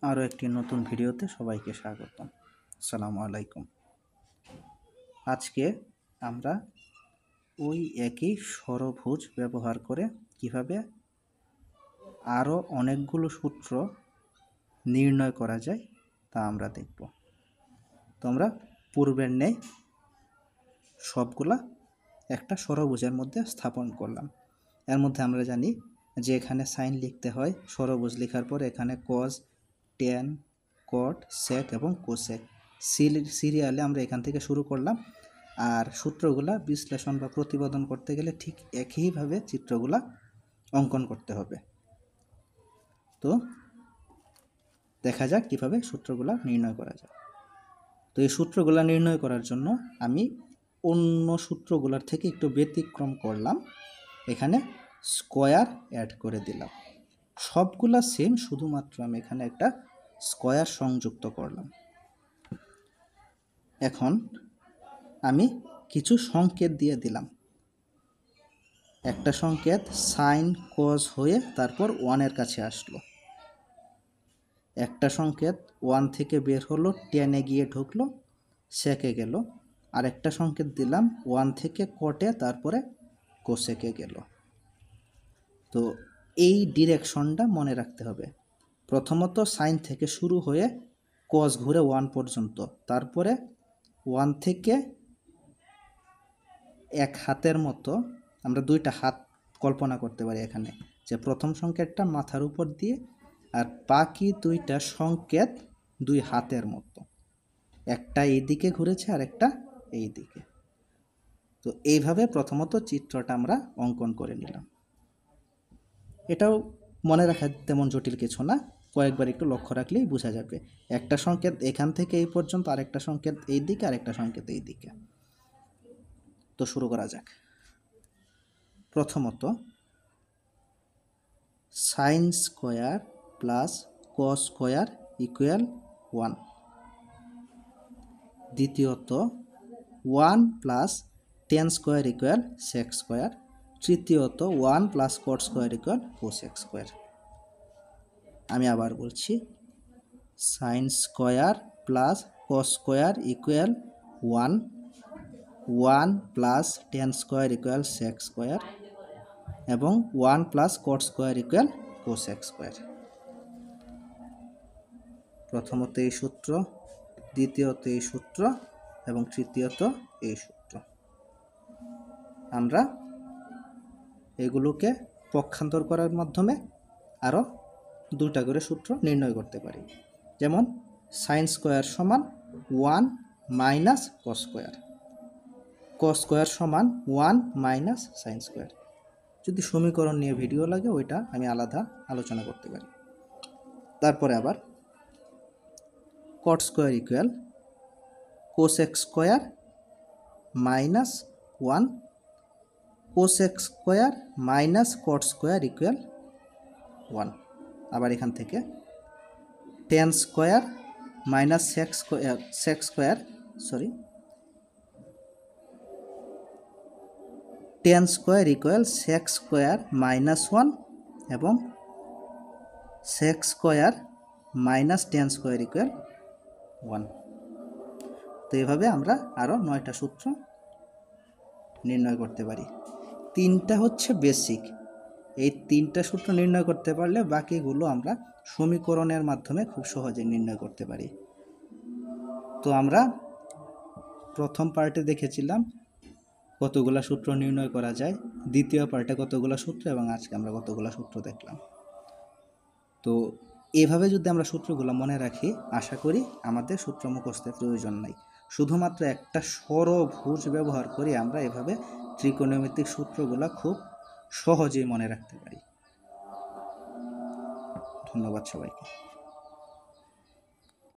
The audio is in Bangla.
আরও একটি নতুন ভিডিওতে সবাইকে স্বাগতম। আসসালামু আলাইকুম। আজকে আমরা ওই একই ষড়ভুজ ব্যবহার করে কিভাবে আরও অনেকগুলো সূত্র নির্ণয় করা যায় তা আমরা দেখব। তো আমরা পূর্বের ন্যায় সবগুলা একটা ষড়ভুজের মধ্যে স্থাপন করলাম। এর মধ্যে আমরা জানি যে এখানে সাইন লিখতে হয়, ষড়ভুজ লেখার পর এখানে কজ, ট্যান, কট, সেক এবং কোসেক সিরিয়ালে আমরা এখান থেকে শুরু করলাম। আর সূত্রগুলা বিশ্লেষণ বা প্রতিপাদন করতে গেলে ঠিক একইভাবে চিত্রগুলা অঙ্কন করতে হবে। তো দেখা যাক কীভাবে সূত্রগুলা নির্ণয় করা যায়। তো এই সূত্রগুলা নির্ণয় করার জন্য আমি অন্য সূত্রগুলোর থেকে একটু ব্যতিক্রম করলাম। এখানে স্কয়ার অ্যাড করে দিলাম। সবগুলা সেম, শুধুমাত্র আমি এখানে একটা স্কয়ার সংযুক্ত করলাম। এখন আমি কিছু সংকেত দিয়ে দিলাম। একটা সংকেত সাইন কজ হয়ে তারপর 1-এর কাছে আসলো। একটা সংকেত 1 থেকে বের হলো, 10-এ গিয়ে ঢুকলো, সেকে গেল। আর একটা সংকেত দিলাম 1 থেকে কটে তারপরে কোসেকে গেল। তো এই ডিরেকশনটা মনে রাখতে হবে। প্রথমত সাইন থেকে শুরু হয়ে কজ ঘুরে 1 পর্যন্ত, তারপরে 1 থেকে এক হাতের মতো আমরা দুইটা হাত কল্পনা করতে পারি এখানে, যে প্রথম সংকেতটা মাথার উপর দিয়ে আর বাকি দুইটা সংকেত দুই হাতের মতো, একটা এই দিকে ঘুরেছে আর একটা এই দিকে। তো এইভাবে প্রথমত চিত্রটা আমরা অঙ্কন করে নিলাম। এটাও মনে রাখা তেমন জটিল কিছু না, কয়েকবার একটু লক্ষ্য রাখলেই বোঝা যাবে। একটা সংকেত এখান থেকে এই পর্যন্ত, আরেকটা সংকেত এই দিকে, আরেকটা সংকেত এই দিকে। তো শুরু করা যাক। প্রথমত sine square plus cos square equal 1। দ্বিতীয়ত 1 plus tan square equal sec square. তৃতীয়ত 1 plus cot square equal cosec square. আমি আবার বলছি, sine square plus cos square equal 1, 1 plus tan square equal sec square এবং 1 plus cot square equal cosec square. প্রথমত এই সূত্র, দ্বিতীয়ত এই সূত্র এবং তৃতীয়ত এই সূত্র। আমরা এগুলোকে পক্ষান্তর করার মাধ্যমে আরও দুটা করে সূত্র নির্ণয় করতে পারি। যেমন সাইন স্কয়ার সমান 1 মাইনাস কস স্কয়ার, কস স্কয়ার সমান 1 মাইনাস সাইন স্কয়ার। যদি সমীকরণ নিয়ে ভিডিও লাগে ওইটা আমি আলাদা আলোচনা করতে পারি। তারপরে আবার cot square equal cosec square minus 1, cosec square minus cot square equal 1। আবার এখান থেকে tan square minus sec square tan square equal sec square minus 1 এবং sec square minus tan square equal 1। তো এইভাবে আমরা আরও 9টা সূত্র নির্ণয় করতে পারি। 3টা হচ্ছে বেসিক। এই 3টা সূত্র নির্ণয় করতে পারলে বাকিগুলো আমরা সমীকরণের মাধ্যমে খুব সহজে নির্ণয় করতে পারি। তো আমরা প্রথম পার্টে দেখেছিলাম কতগুলা সূত্র নির্ণয় করা যায়, দ্বিতীয় পার্টে কতগুলা সূত্র, এবং আজকে আমরা কতগুলা সূত্র দেখলাম। তো এভাবে যদি আমরা সূত্রগুলো মনে রাখি, আশা করি আমাদের সূত্র মুখস্থের প্রয়োজন নাই। শুধুমাত্র একটা ষড়ভুজ ব্যবহার করে আমরা এভাবে ত্রিকোণমিতিক সূত্রগুলো খুব সহজেই মনে রাখতে পারি। ধন্যবাদ সবাইকে।